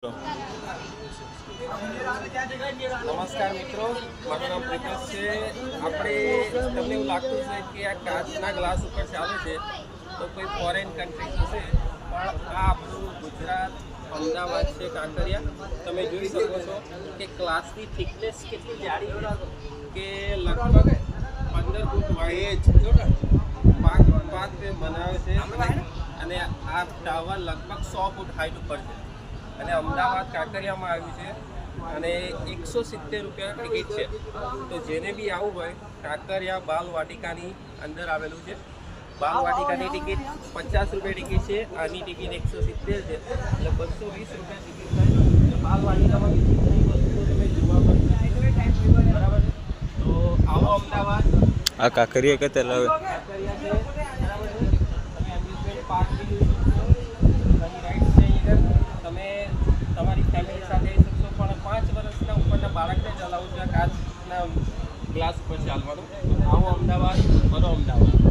નમસ્કાર મિત્રો, મારું નામ પ્રિતેશ છે. આપણે તમને એવું લાગતું છે કે આ કાચના ગ્લાસ ઉપર ચાલે છે તો કોઈ ફોરેન કન્ટ્રી હશે, પણ આ આપણું ગુજરાત અમદાવાદ છે, કાંકરિયા. તમે જોઈ શકો છો કે ગ્લાસની થિકનેસ કેટલી જાડી છે કે લગભગ 15 ફૂટ વાઇડ પાક બનાવે છે અને આ ટાવર લગભગ 100 ફૂટ હાઈટ ઉપર છે અને અમદાવાદ કાંકરિયામાં આવ્યું છે અને 170 રૂપિયા ટિકિટ છે. તો જેને બી આવવું હોય, કાંકરિયા બાલવાટિકાની અંદર આવેલું છે. બાલવાટિકાની ટિકિટ 50 રૂપિયા ટિકિટ છે, આની ટિકિટ 170 છે, એટલે 220 રૂપિયા ટિકિટ થાય. બાલવાટિકામાં બીજી ઘણી વસ્તુઓ તમે જોવા મળશે, બરાબર. તો આવો અમદાવાદ. આ કાંકરિયા કે તલાવ કાંકરિયા છે, બરાબર. તમે એમ્યુઝમેન્ટ પાર્ક બી જોઈ શકશો, ઘણી રાઇડ્સ છે અહીંયા. તમે તમારી ફેમિલી સાથે આવી શકશો, પણ 5 વર્ષના ઉપરના બાળકને જ અલાઉ છે કાચના ગ્લાસ ઉપર ચાલવાનું. આવો અમદાવાદ, બરો અમદાવાદ.